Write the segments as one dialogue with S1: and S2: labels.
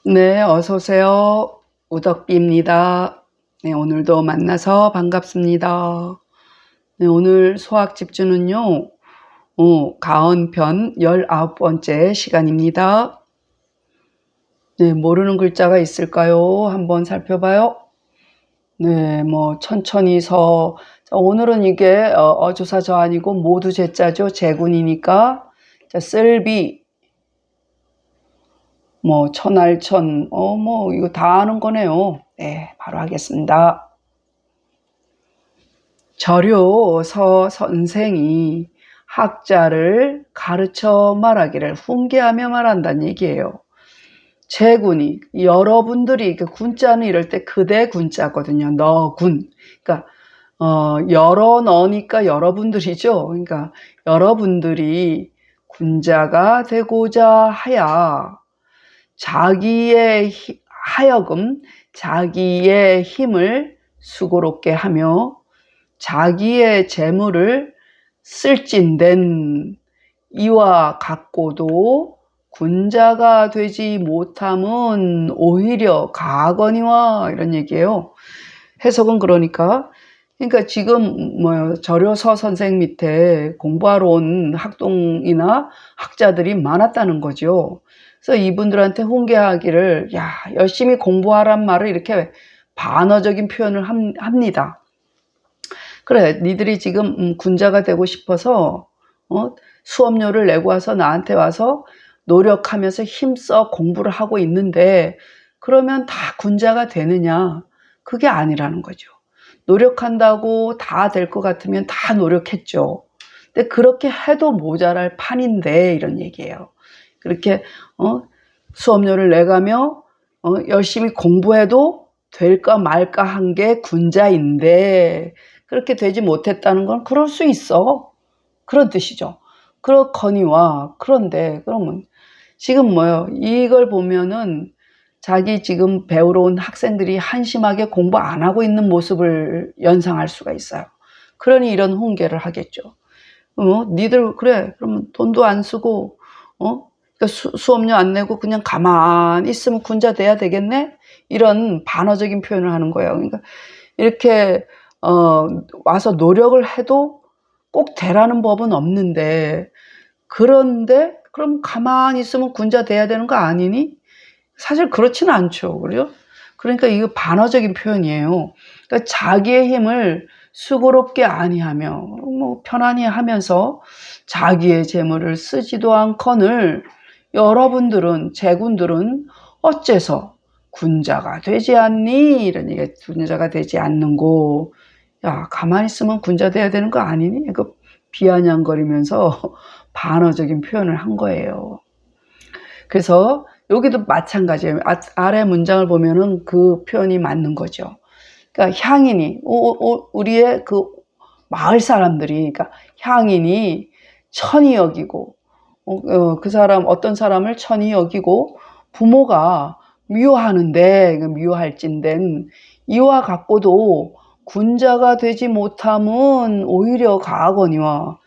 S1: 네, 어서 오세요. 우덕비입니다. 네, 오늘도 만나서 반갑습니다. 네, 오늘 수학 집주는요, 가은편 19번째 시간입니다. 네, 모르는 글자가 있을까요? 한번 살펴봐요. 네, 천천히 서. 자, 오늘은 이게 어조사저 아니고 모두 제자죠. 제군이니까. 자, 쓸비, 천알천, 이거 다 아는 거네요. 네, 바로 하겠습니다. 절요 서 선생이 학자를 가르쳐 말하기를 훈계하며 말한다는 얘기예요. 제군이, 여러분들이, 그 군자는 이럴 때 그대 군자거든요. 너군. 그러니까, 여러 너니까 여러분들이죠. 그러니까, 여러분들이 군자가 되고자 하야, 하여금 자기의 힘을 수고롭게 하며 자기의 재물을 쓸진된 이와 같고도 군자가 되지 못함은 오히려 가거니와, 이런 얘기예요. 해석은 그러니까 지금 절요서 선생 밑에 공부하러 온 학동이나 학자들이 많았다는 거죠. 그래서 이분들한테 훈계하기를, 야, 열심히 공부하란 말을 이렇게 반어적인 표현을 합니다. 그래, 니들이 지금 군자가 되고 싶어서 수업료를 내고 와서 나한테 와서 노력하면서 힘써 공부를 하고 있는데, 그러면 다 군자가 되느냐? 그게 아니라는 거죠. 노력한다고 다 될 것 같으면 다 노력했죠. 근데 그렇게 해도 모자랄 판인데, 이런 얘기예요. 그렇게 수업료를 내가며 열심히 공부해도 될까 말까 한 게 군자인데, 그렇게 되지 못했다는 건 그럴 수 있어, 그런 뜻이죠. 그렇거니와, 그런데 그러면 지금 이걸 보면은 자기 지금 배우러 온 학생들이 한심하게 공부 안 하고 있는 모습을 연상할 수가 있어요. 그러니 이런 훈계를 하겠죠. 니들 그래, 그러면 돈도 안 쓰고 그러니까 수업료 안 내고 그냥 가만히 있으면 군자 돼야 되겠네? 이런 반어적인 표현을 하는 거예요. 그러니까 이렇게 와서 노력을 해도 꼭 되라는 법은 없는데, 그런데 그럼 가만히 있으면 군자 돼야 되는 거 아니니? 사실 그렇지는 않죠. 그죠? 그러니까 이거 반어적인 표현이에요. 그러니까 자기의 힘을 수고롭게 아니하며 편안히 하면서 자기의 재물을 쓰지도 않거늘 여러분들은, 제군들은 어째서 군자가 되지 않니? 이런 얘기. 군자가 되지 않는고, 야, 가만히 있으면 군자 돼야 되는 거 아니니? 그 비아냥거리면서 반어적인 표현을 한 거예요. 그래서 여기도 마찬가지예요. 아래 문장을 보면은 그 표현이 맞는 거죠. 그러니까 향인이, 우리의 그 마을 사람들이, 그러니까 향인이 천히 여기고, 그 사람, 어떤 사람을 천히 여기고, 부모가 미워하는데, 미워할진된 이와 같고도 군자가 되지 못함은 오히려 가거니와.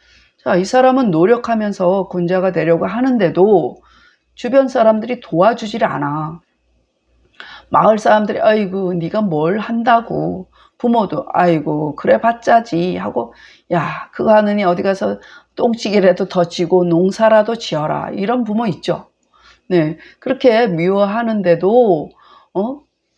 S1: 자, 이 사람은 노력하면서 군자가 되려고 하는데도 주변 사람들이 도와주질 않아. 마을 사람들이 아이고 네가 뭘 한다고, 부모도 아이고 그래 봤자지 하고, 야, 그거 하느니 어디 가서 똥찌개라도 더 쥐고 농사라도 지어라, 이런 부모 있죠. 네, 그렇게 미워하는데도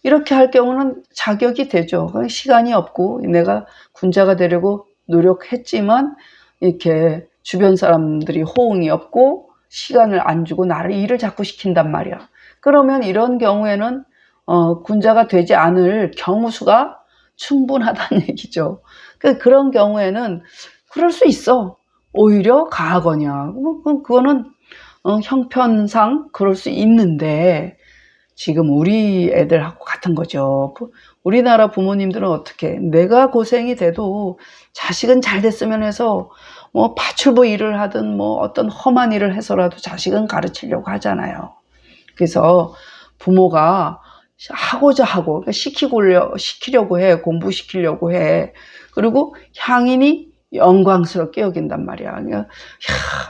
S1: 이렇게 할 경우는 자격이 되죠. 시간이 없고 내가 군자가 되려고 노력했지만 이렇게 주변 사람들이 호응이 없고 시간을 안 주고 나를 일을 자꾸 시킨단 말이야. 그러면 이런 경우에는 군자가 되지 않을 경우수가 충분하다는 얘기죠. 그런 경우에는 그럴 수 있어. 오히려 가하거냐. 그거는 형편상 그럴 수 있는데, 지금 우리 애들하고 같은 거죠. 우리나라 부모님들은 어떻게, 내가 고생이 돼도 자식은 잘 됐으면 해서 파출부 일을 하든 어떤 험한 일을 해서라도 자식은 가르치려고 하잖아요. 그래서 부모가 하고자 하고 시키려고 해, 공부시키려고 해. 그리고 향인이 영광스럽게 여긴단 말이야. 야,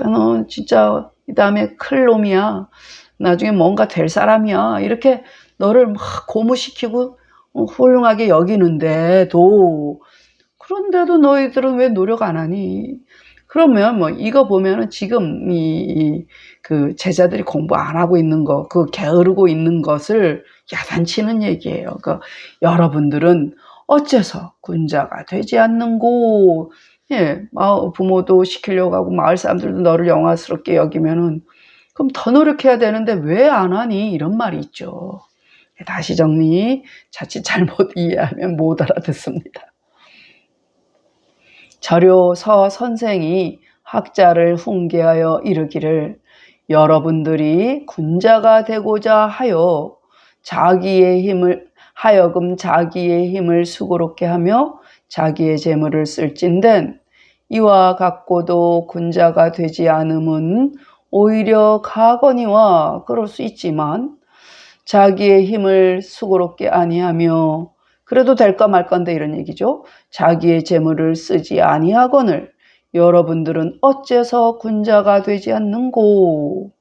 S1: 너 진짜 이 다음에 클 놈이야. 나중에 뭔가 될 사람이야. 이렇게 너를 막 고무시키고 훌륭하게 여기는데도, 그런데도 너희들은 왜 노력 안 하니? 그러면 뭐 이거 보면은 지금 그 제자들이 공부 안 하고 있는 거, 그 게으르고 있는 것을 야단치는 얘기예요. 그 여러분들은 어째서 군자가 되지 않는고, 예, 부모도 시키려고 하고 마을 사람들도 너를 영화스럽게 여기면은 그럼 더 노력해야 되는데 왜 안 하니? 이런 말이 있죠. 다시 정리, 자칫 잘못 이해하면 못 알아듣습니다. 절요서 선생이 학자를 훈계하여 이르기를, 여러분들이 군자가 되고자 하여 하여금 자기의 힘을 수고롭게 하며 자기의 재물을 쓸진된, 이와 같고도 군자가 되지 않음은 오히려 가거니와, 그럴 수 있지만 자기의 힘을 수고롭게 아니하며, 그래도 될까 말건데 이런 얘기죠. 자기의 재물을 쓰지 아니하거늘 여러분들은 어째서 군자가 되지 않는고.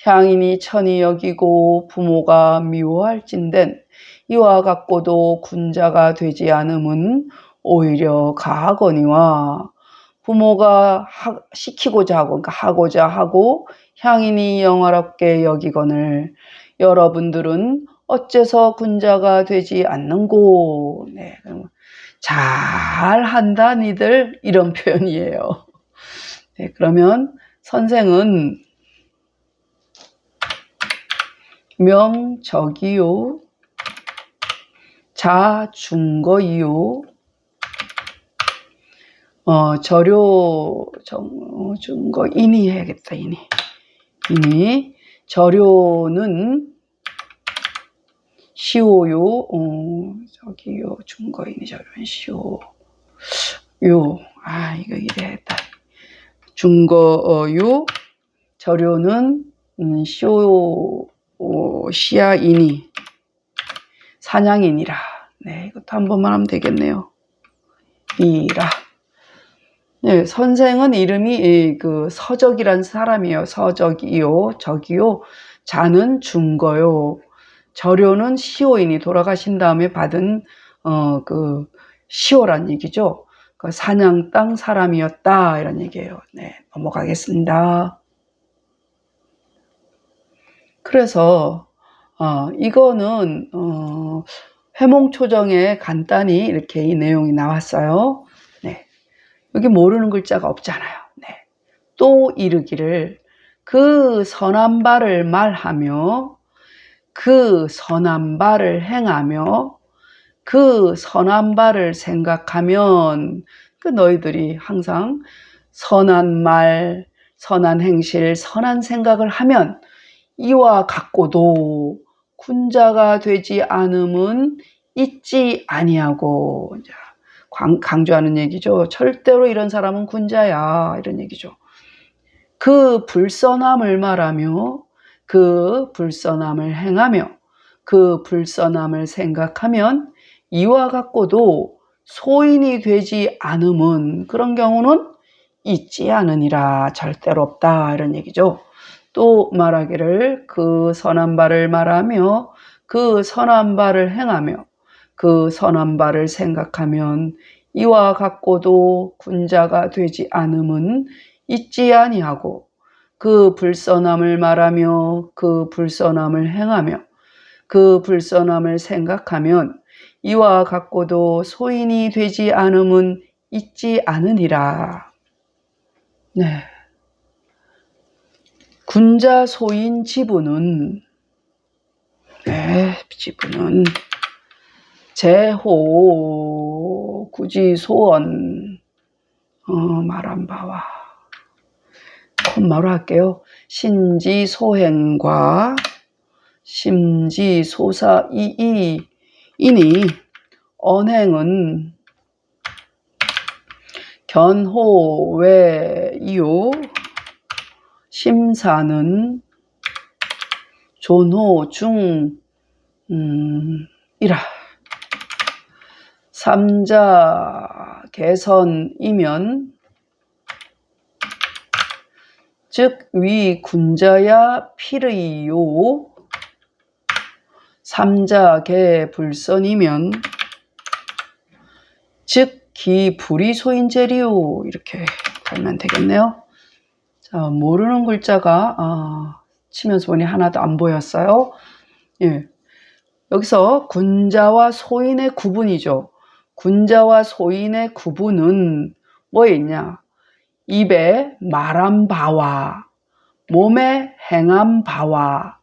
S1: 향인이 천히 여기고 부모가 미워할진된, 이와 같고도 군자가 되지 않음은 오히려 가거니와, 부모가 시키고자 하고, 그러니까 하고자 하고 향인이 영화롭게 여기거늘 여러분들은 어째서 군자가 되지 않는고. 네, 잘한다 니들, 이런 표현이에요. 네, 그러면 선생은 명적이요 자중거이요 중거인이 해야겠다. 인이 절요는 시오요, 중거인이 절요는 시오, 이거 이래야겠다. 중거요, 절요는 시야인이 사냥인이라. 네, 이것도 한 번만 하면 되겠네요. 이라. 네, 선생은 이름이 그 서적이란 사람이에요. 서적이요, 적이요, 자는 중거요, 절요는 시오인이 돌아가신 다음에 받은 그 시오란 얘기죠. 그 사냥 땅 사람이었다, 이런 얘기예요. 네, 넘어가겠습니다. 그래서 이거는 회몽초정에 간단히 이렇게 이 내용이 나왔어요. 네, 여기 모르는 글자가 없잖아요. 네, 또 이르기를, 그 선한 바를 말하며 그 선한 바를 행하며 그 선한 바를 생각하면, 그 너희들이 항상 선한 말, 선한 행실, 선한 생각을 하면 이와 같고도 군자가 되지 않음은 있지 아니하고, 강조하는 얘기죠. 절대로 이런 사람은 군자야, 이런 얘기죠. 그 불선함을 말하며 그 불선함을 행하며 그 불선함을 생각하면 이와 같고도 소인이 되지 않음은, 그런 경우는 있지 않으니라, 절대로 없다, 이런 얘기죠. 또 말하기를, 그 선한 바를 말하며 그 선한 바를 행하며 그 선한 바를 생각하면 이와 같고도 군자가 되지 않음은 있지 아니하고, 그 불선함을 말하며 그 불선함을 행하며 그 불선함을 생각하면 이와 같고도 소인이 되지 않음은 있지 않으니라. 네, 군자 소인 지분은, 제호 구지소원 말한 바와, 콤마로 할게요. 신지소행과 심지소사이이이니, 언행은 견호외이요 심사는 존호중이라. 삼자 개선이면 즉 위 군자야 필의요 삼자계 불선이면 즉 기 불이소인제리요. 이렇게 달면 되겠네요. 자, 모르는 글자가 치면서 보니 하나도 안 보였어요. 예. 여기서 군자와 소인의 구분이죠. 군자와 소인의 구분은 뭐에 있냐? 입에 말한 바와 몸에 행한 바와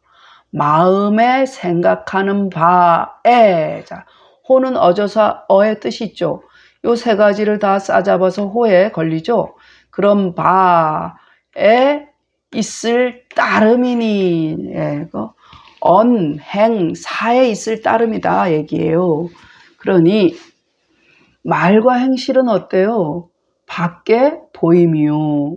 S1: 마음에 생각하는 바에, 자, 호는 어조사 어의 뜻이 있죠. 요 세 가지를 다 싸잡아서 호에 걸리죠. 그런 바에 있을 따름이니, 예, 언, 행, 사에 있을 따름이다 얘기예요. 그러니 말과 행실은 어때요? 밖에 보임이요.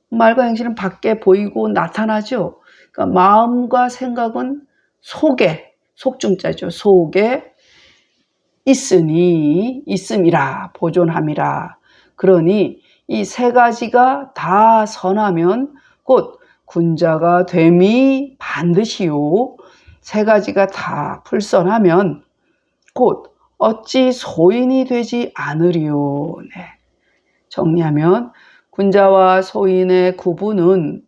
S1: 말과 행실은 밖에 보이고 나타나죠. 그러니까 마음과 생각은 속에, 속중자죠. 속에 있으니, 있음이라, 보존함이라. 그러니 이 세 가지가 다 선하면 곧 군자가 됨이 반드시요. 세 가지가 다 불선하면 곧 어찌 소인이 되지 않으리요. 네. 정리하면 군자와 소인의 구분은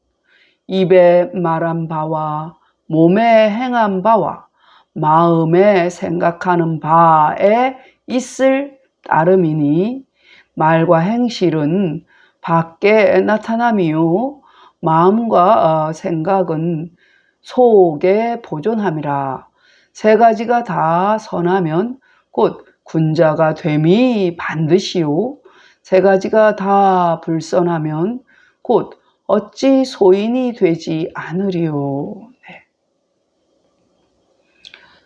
S1: 입에 말한 바와 몸에 행한 바와 마음에 생각하는 바에 있을 따름이니 말과 행실은 밖에 나타남이요 마음과 생각은 속에 보존함이라. 세 가지가 다 선하면 곧 군자가 됨이 반드시요 세 가지가 다 불선하면 곧 어찌 소인이 되지 않으리요. 네.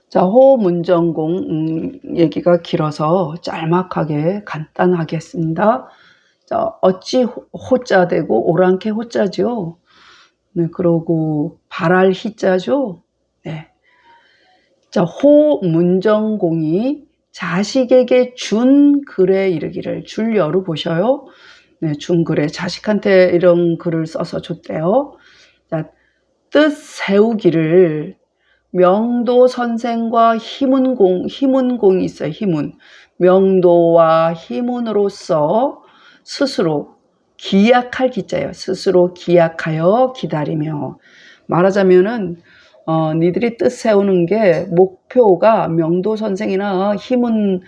S1: 자, 호문정공 얘기가 길어서 짤막하게 간단하게 했습니다. 자, 어찌 호자 되고 오랑캐 호자죠. 네, 그러고 발할 희자죠. 네. 자, 호문정공이 자식에게 준 글에 이르기를, 줄 여루 보셔요. 네, 준 글에 자식한테 이런 글을 써서 줬대요. 자, 뜻 세우기를 명도 선생과 희문공이 있어요. 희문. 명도와 희문으로서 스스로 기약할 기자예요. 스스로 기약하여 기다리며. 말하자면은 니들이 뜻 세우는 게 목표가 명도 선생이나 희문공을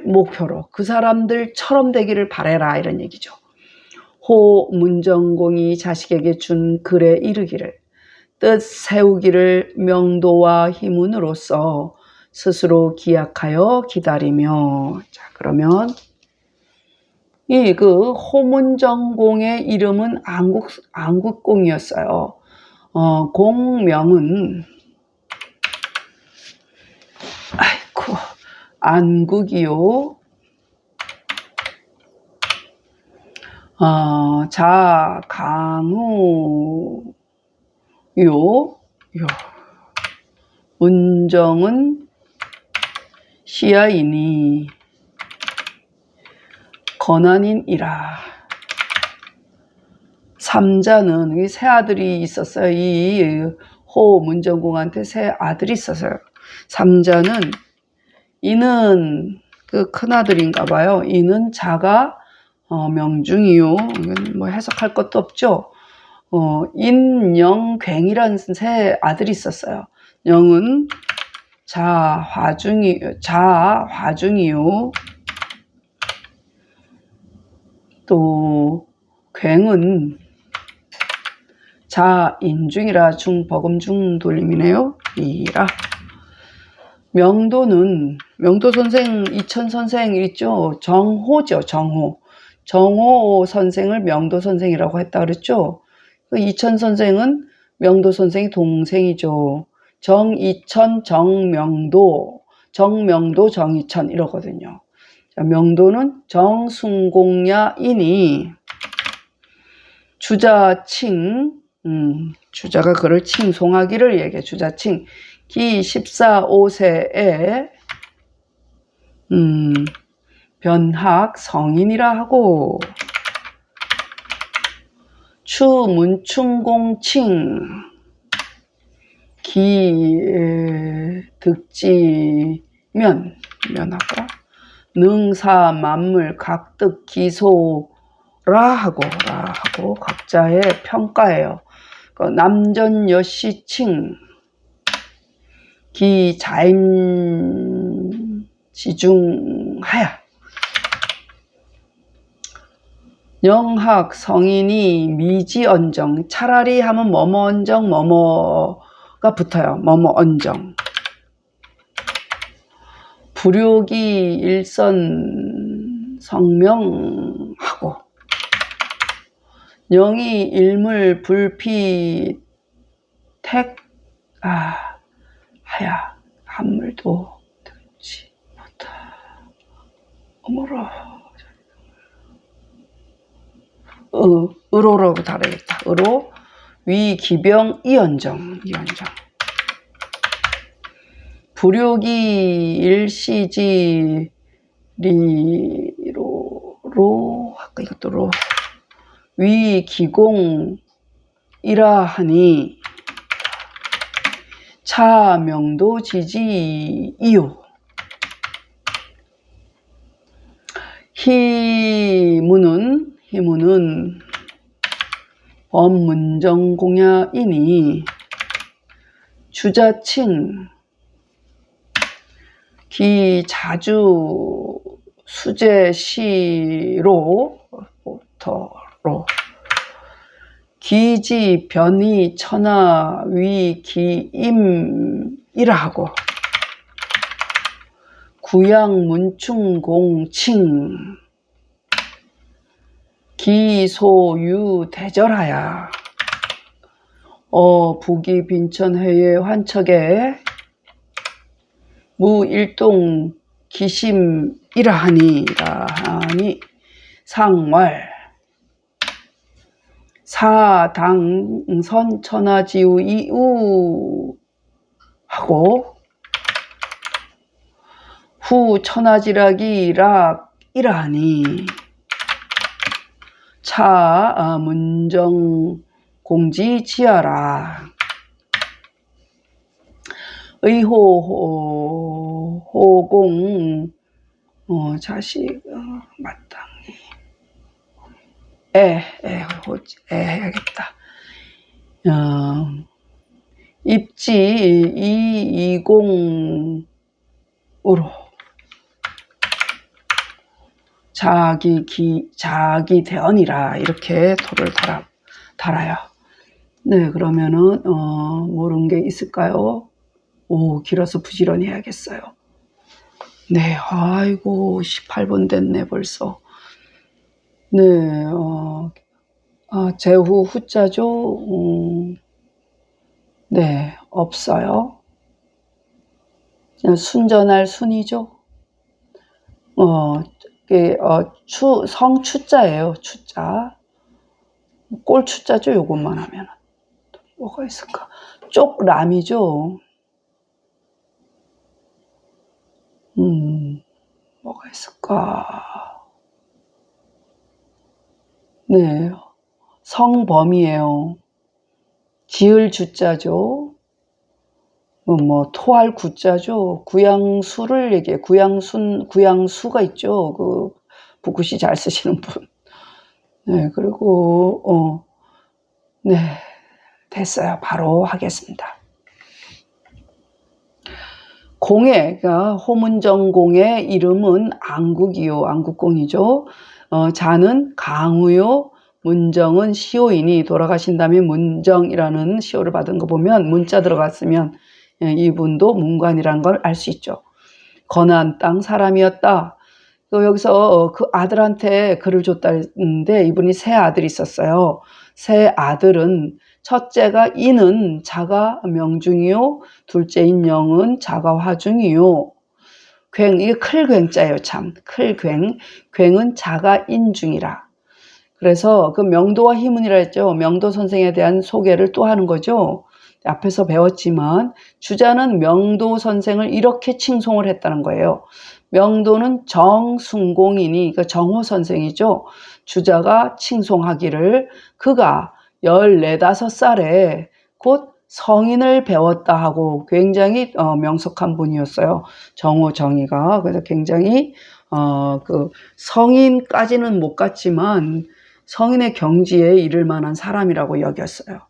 S1: 목표로 그 사람들처럼 되기를 바래라 이런 얘기죠. 호 문정공이 자식에게 준 글에 이르기를 뜻 세우기를 명도와 희문으로서 스스로 기약하여 기다리며. 자, 그러면 이 호문정공의 이름은 안국공이었어요. 공명은 안국이요. 자강우요. 문정은 시야이니 건안인이라. 삼자는 이 세 아들이 있었어요. 이 호 문정공한테 세 아들이 있었어요. 삼자는 이는 그 큰아들인가 봐요. 이는 자가 명중이요. 이건 뭐 해석할 것도 없죠. 인영괭이라는 세 아들이 있었어요. 영은 자화중이요. 또 괭은 자인중이라, 중버금중 돌림이네요. 이라. 명도는 명도 선생, 이천 선생 있죠. 정호죠. 정호 선생을 명도 선생이라고 했다 그랬죠. 이천 선생은 명도 선생이 동생이죠. 정이천, 정명도, 정이천 이러거든요. 자, 명도는 정순공야이니 주자칭, 주자가 그를 칭송하기를 얘기해. 주자칭 기 14~5세에 변학 성인이라 하고. 추문충공칭 득지면 면하고 능사 만물 각득 기소라 하고 각자의 평가예요. 남전여시칭 기자임지중하야 영학 성인이 미지언정 차라리 하면 뭐뭐언정 뭐뭐가 붙어요. 뭐뭐언정 불욕이 일선 성명하고 영이 일물 불피 하야 한물도 듣지 못하 어머라 의로라고 다르겠다. 의로 위기병 이언정 불욕이 일시지 리로 아까 이것도 로 위기공이라 하니 차명도 지지이요 희문은 법문정공야이니 주자칭 기자주 수제시로 기지 변이 천하 위기임이라 하고 구양문충공칭 기소유대절하야 부기 빈천회의 환척에 무일동 기심이라 하니 상왈 사당선 천하지우 이우하고 후 천하지락이 락이라 하니 차 문정 공지 지하라 의호공 자식 마땅히 해야겠다. 입지 이공으로 자기 대언이라 이렇게 토를 달아요. 네, 그러면은 모르는 게 있을까요? 길어서 부지런히 해야겠어요. 네, 아이고 18분 됐네 벌써. 네, 제후 후자죠. 네, 없어요. 그냥 순전할 순이죠. 성추자예요. 추자. 꼴추자죠. 요것만 하면. 뭐가 있을까? 쪽람이죠. 뭐가 있을까? 네, 성범이에요. 지을 주자죠. 토할 구자죠. 구양수를 얘기해. 구양수가 있죠. 북구시 잘 쓰시는 분. 네, 그리고 네, 됐어요. 바로 하겠습니다. 공예가 호문정공의 이름은 안국이요. 안국공이죠. 자는 강우요. 문정은 시호이니 돌아가신 다음에 문정이라는 시호를 받은 거 보면 문자 들어갔으면 이분도 문관이라는 걸 알 수 있죠. 거난 땅 사람이었다. 또 여기서 그 아들한테 글을 줬다는데 이분이 세 아들이 있었어요. 세 아들은 첫째가 인은 자가 명중이요. 둘째인 영은 자가 화중이요. 이게 클괭자예요. 참 클괭. 괭은 자가 인중이라. 그래서 그 명도와 희문이라 했죠. 명도 선생에 대한 소개를 또 하는 거죠. 앞에서 배웠지만 주자는 명도 선생을 이렇게 칭송을 했다는 거예요. 명도는 정순공이니 정호 선생이죠. 주자가 칭송하기를 그가 14~15살에 곧 성인을 배웠다 하고 굉장히 명석한 분이었어요. 정호정의가. 그래서 굉장히 그 성인까지는 못 갔지만 성인의 경지에 이를 만한 사람이라고 여겼어요.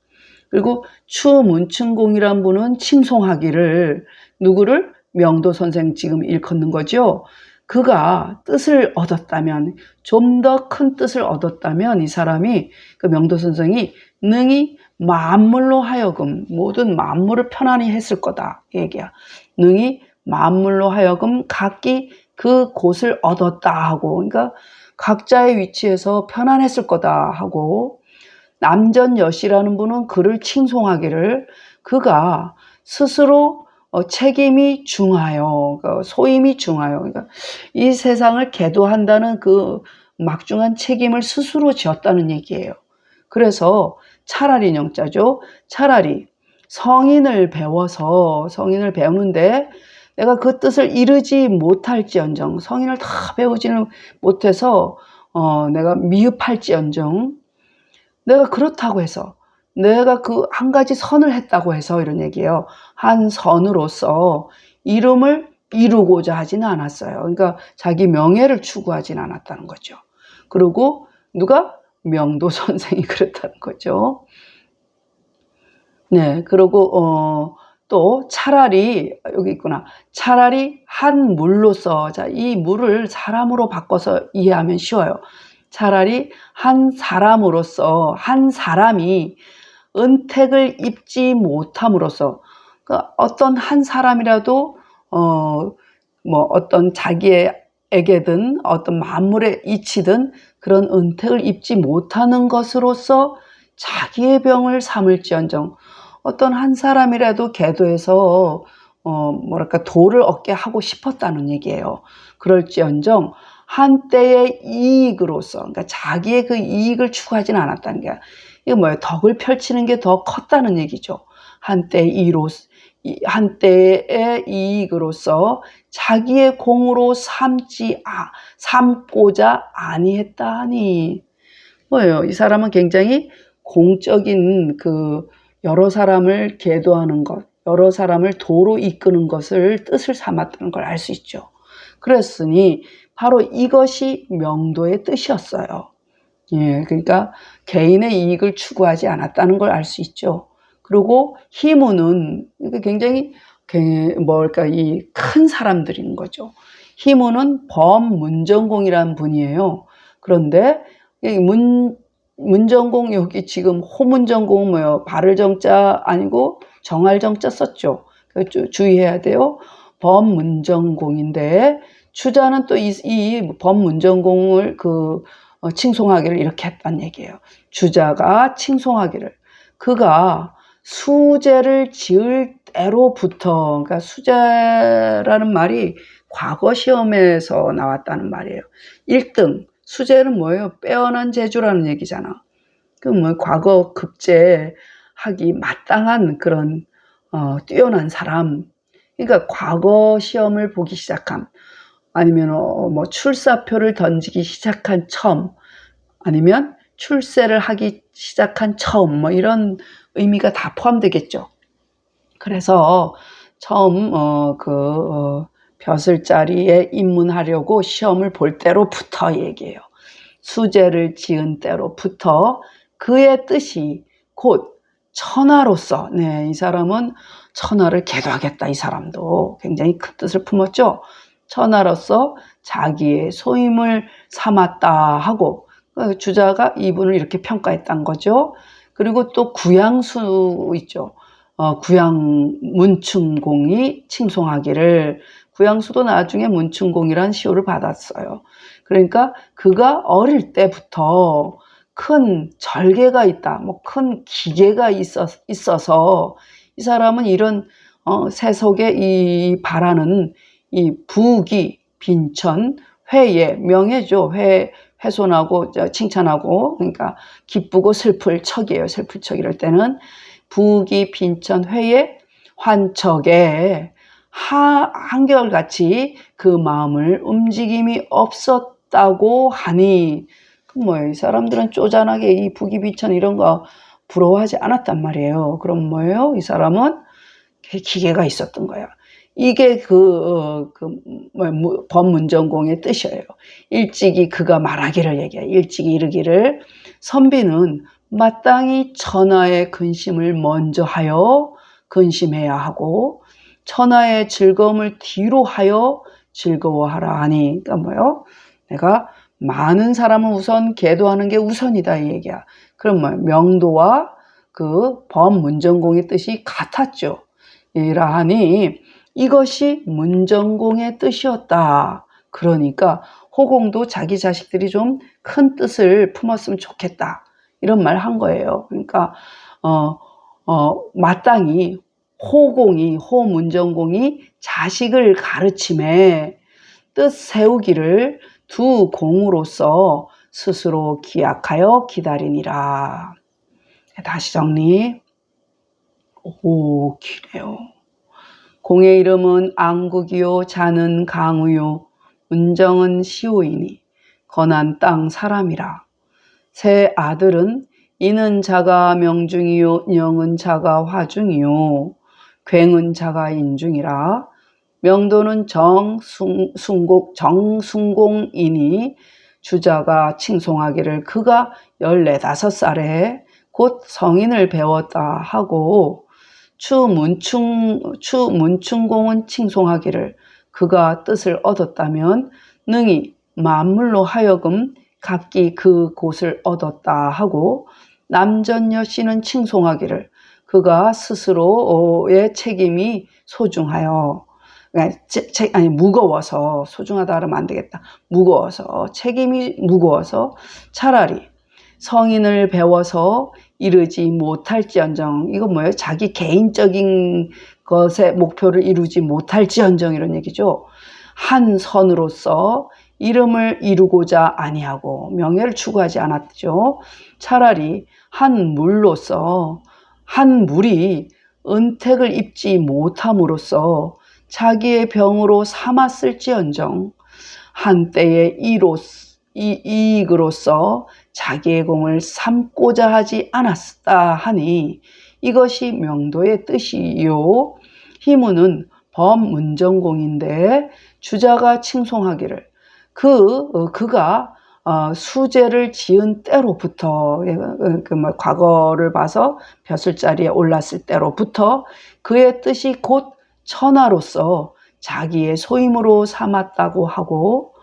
S1: 그리고 추문충공이란 분은 칭송하기를 누구를? 명도 선생 지금 일컫는 거죠. 그가 뜻을 얻었다면, 좀 더 큰 뜻을 얻었다면 이 사람이, 그 명도 선생이 능히 만물로 하여금 모든 만물을 편안히 했을 거다 이 얘기야. 능히 만물로 하여금 각기 그 곳을 얻었다 하고, 그러니까 각자의 위치에서 편안했을 거다 하고, 남전여시라는 분은 그를 칭송하기를 그가 스스로 책임이 중하여, 소임이 중하여, 그러니까 이 세상을 계도한다는 그 막중한 책임을 스스로 지었다는 얘기예요. 그래서 차라리 영자죠. 차라리 성인을 배우는데 내가 그 뜻을 이루지 못할지언정, 성인을 다 배우지는 못해서 내가 미흡할지언정, 내가 그렇다고 해서, 내가 그 한 가지 선을 했다고 해서 이런 얘기예요. 한 선으로서 이름을 이루고자 하지는 않았어요. 그러니까 자기 명예를 추구하지는 않았다는 거죠. 그리고 누가? 명도 선생이 그랬다는 거죠. 네, 그리고 또 차라리, 여기 있구나. 차라리 한 물로서, 자, 이 물을 사람으로 바꿔서 이해하면 쉬워요. 차라리 한 사람으로서, 한 사람이 은택을 입지 못함으로써, 그러니까 어떤 한 사람이라도 뭐 어떤 자기에게든 어떤 만물에 이치든 그런 은택을 입지 못하는 것으로서 자기의 병을 삼을지언정, 어떤 한 사람이라도 계도해서 뭐랄까 도를 얻게 하고 싶었다는 얘기예요. 그럴지언정 한때의 이익으로서, 그러니까 자기의 그 이익을 추구하지는 않았다는 게, 이거 뭐예요? 덕을 펼치는 게 더 컸다는 얘기죠. 한때의 이익으로서 자기의 공으로 삼고자 아니했다니. 뭐예요? 이 사람은 굉장히 공적인 그 여러 사람을 계도하는 것, 여러 사람을 도로 이끄는 것을 뜻을 삼았다는 걸 알 수 있죠. 그랬으니 바로 이것이 명도의 뜻이었어요. 예, 그러니까 개인의 이익을 추구하지 않았다는 걸 알 수 있죠. 그리고 희무는 굉장히 뭘까, 이 큰 사람들인 거죠. 희무는 범문정공이라는 분이에요. 그런데 문정공, 여기 지금 호문정공은 뭐예요? 발을 정자 아니고 정할 정자 썼죠. 주의해야 돼요. 범문정공인데 추자는 또 이 범문정공을 칭송하기를 이렇게 했단 얘기예요. 주자가 칭송하기를 그가 수제를 지을 때로부터, 그러니까 수제라는 말이 과거 시험에서 나왔다는 말이에요. 1등 수제는 뭐예요? 빼어난 재주라는 얘기잖아. 그 뭐 과거 급제하기 마땅한 그런 뛰어난 사람. 그러니까 과거 시험을 보기 시작함, 아니면 뭐 출사표를 던지기 시작한 처음, 아니면 출세를 하기 시작한 처음, 뭐 이런 의미가 다 포함되겠죠. 그래서 처음 벼슬자리에 입문하려고 시험을 볼 때로부터 얘기해요. 수제를 지은 때로부터 그의 뜻이 곧 천하로서, 네, 이 사람은 천하를 계도하겠다. 이 사람도 굉장히 큰 뜻을 품었죠. 천하로서 자기의 소임을 삼았다 하고, 주자가 이분을 이렇게 평가했단 거죠. 그리고 또 구양수 있죠. 구양문충공이 칭송하기를, 구양수도 나중에 문충공이란 시호를 받았어요. 그러니까 그가 어릴 때부터 큰 절개가 있다, 뭐 큰 기계가 있어서 이 사람은 이런 세속에 이 바라는 이 부귀, 빈천, 회예, 명예죠. 훼손하고 칭찬하고, 그러니까 기쁘고 슬플 척이에요. 슬플 척 이럴 때는 부귀, 빈천, 회예, 환척에 한결같이 그 마음을 움직임이 없었다고 하니, 뭐예요? 이 사람들은 쪼잔하게 이 부귀, 빈천 이런 거 부러워하지 않았단 말이에요. 그럼 뭐예요? 이 사람은 기계가 있었던 거야. 이게 법문전공의 뜻이에요. 일찍이 그가 말하기를 얘기해. 일찍이 이르기를 선비는 마땅히 천하의 근심을 먼저 하여 근심해야 하고 천하의 즐거움을 뒤로 하여 즐거워하라 하니. 그러니까 뭐예요? 내가 많은 사람은 우선 계도하는 게 우선이다 이 얘기야. 그럼 뭐 명도와 그 법문전공의 뜻이 같았죠. 이라하니 이것이 문전공의 뜻이었다. 그러니까 호공도 자기 자식들이 좀 큰 뜻을 품었으면 좋겠다. 이런 말 한 거예요. 그러니까 마땅히 호문전공이 자식을 가르침에 뜻 세우기를 두 공으로서 스스로 기약하여 기다리니라. 다시 정리. 오, 기네요. 공의 이름은 앙국이요 자는 강우요 문정은 시오이니 건한 땅 사람이라. 세 아들은 이는 자가 명중이요 영은 자가 화중이요 굉은 자가 인중이라. 명도는 정순공이니 주자가 칭송하기를 그가 14~15살에 곧 성인을 배웠다 하고 추문충공은 칭송하기를 그가 뜻을 얻었다면 능히 만물로 하여금 각기 그 곳을 얻었다 하고 남전여씨는 칭송하기를 그가 스스로의 책임이 소중하여 무거워서 소중하다 그러면 안 되겠다. 책임이 무거워서 차라리 성인을 배워서 이루지 못할지언정. 이거 뭐예요? 자기 개인적인 것의 목표를 이루지 못할지언정 이런 얘기죠. 한 선으로서 이름을 이루고자 아니하고 명예를 추구하지 않았죠. 차라리 한 물로서 한 물이 은택을 입지 못함으로써 자기의 병으로 삼았을지언정 한때의 이익으로서 자기의 공을 삼고자 하지 않았다 하니 이것이 명도의 뜻이요. 희문은 법문전공인데 주자가 칭송하기를 그가 수제를 지은 때로부터 과거를 봐서 벼슬자리에 올랐을 때로부터 그의 뜻이 곧 천하로서 자기의 소임으로 삼았다고 하고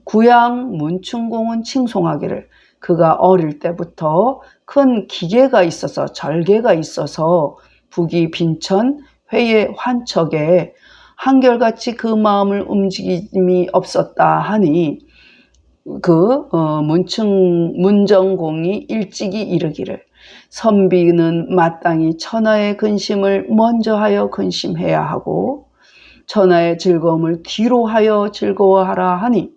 S1: 구양 문충공은 칭송하기를 그가 어릴 때부터 큰 기계가 있어서 절개가 있어서 북이 빈천 회의 환척에 한결같이 그 마음을 움직임이 없었다 하니 문정공이 일찍이 이르기를 선비는 마땅히 천하의 근심을 먼저 하여 근심해야 하고 천하의 즐거움을 뒤로 하여 즐거워하라 하니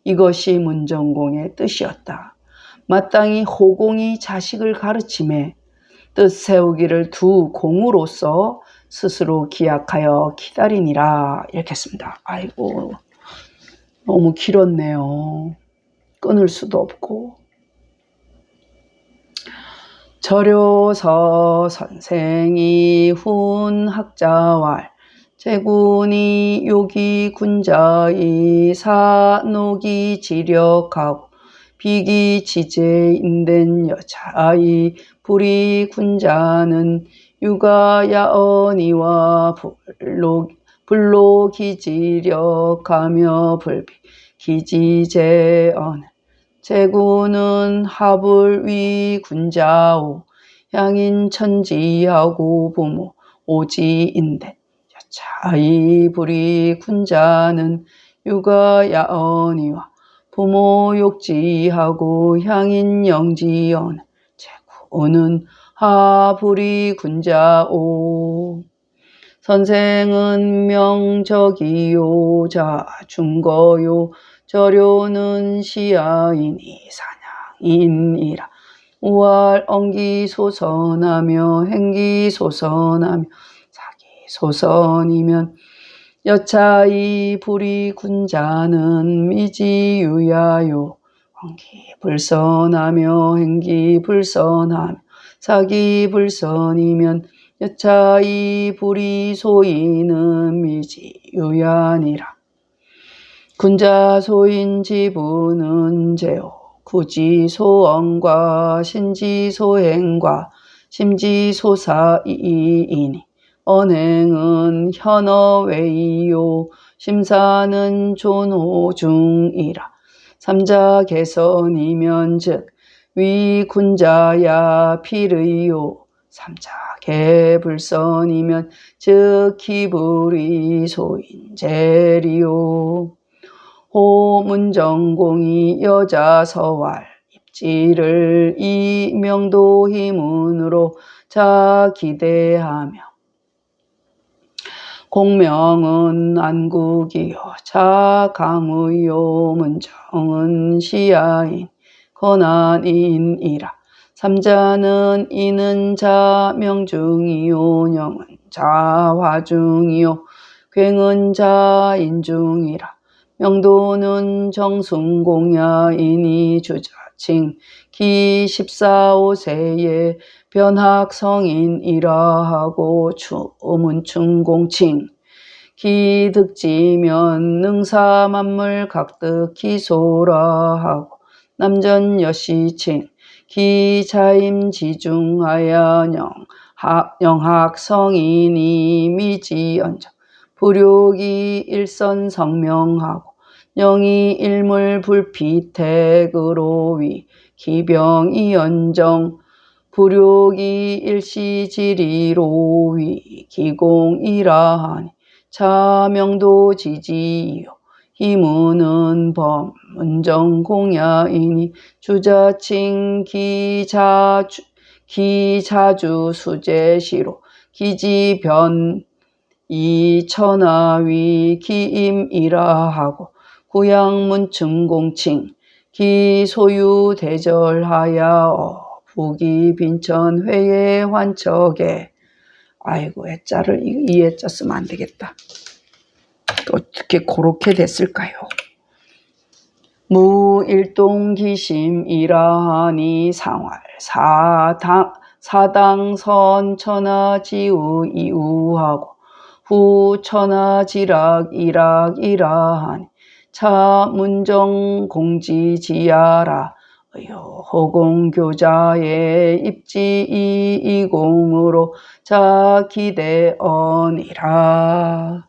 S1: 이것이 문정공의 뜻이었다. 마땅히 호공이 자식을 가르침에 뜻 세우기를 두 공으로서 스스로 기약하여 기다리니라. 이렇게 했습니다. 아이고 너무 길었네요. 끊을 수도 없고. 절요서 선생이 훈 학자왈 제군이 요기 군자이 사노기 지력하고 비기 지제인된 여자이 불이 군자는 육아야언이와 불로기지력하며 불비기지제언 제군은 하불위 군자오 향인천지하고 부모 오지인된 여차이 불이 군자는 육아야언이와 부모 욕지하고 향인영지언 제군은 하불이 군자오. 선생은 명적이요 자중거요 절요는 시야이니 사냥인이라. 우알 엉기소선하며 행기소선하며 사기소선이면 여차이 불이 군자는 미지유야요 엉기불선하며 행기불선하며 사기불선이면 여차이 불이 소이는 미지유야니라. 군자소인 지부는 제호 구지소언과 신지소행과 심지소사이이니 언행은 현어웨이요 심사는 존호중이라. 삼자개선이면 즉 위군자야 필의요 삼자개불선이면 즉 기불이 소인제리요. 호문전공이 여자서왈 입지를 이명도 희문으로 자기대하며 공명은 안국이요 자강의요 문정은 시야인 권한인이라. 삼자는 이는 자명중이요 영은 자화중이요 굉은 자인중이라. 명도는 정승공야이니 주자칭 기 14~15세의 변학성인이라 하고 추문충공칭 기득지면 능사만물 각득기소라 하고 남전여시칭 기자임지중하야 영학성인이 미지언정 불욕이 일선성명하고 영이 일물불피택으로 위 기병이 연정 불욕이 일시지리로 위 기공이라 하니 자명도 지지요 희문은 범문정공야이니 주자칭 기자주 수제시로 기지변 이천하위 기임이라 하고 구양문충공칭 기소유대절하야 부기빈천 회의 환척에. 아이고 애자를 이 애자 쓰면 안 되겠다. 어떻게 그렇게 됐을까요? 무일동기심이라 하니 상활 사당선 천하지우 이우하고 후 천하지락이락이라 하니 차문정공지지야라 허공교자의 입지이공으로 자기대언이라.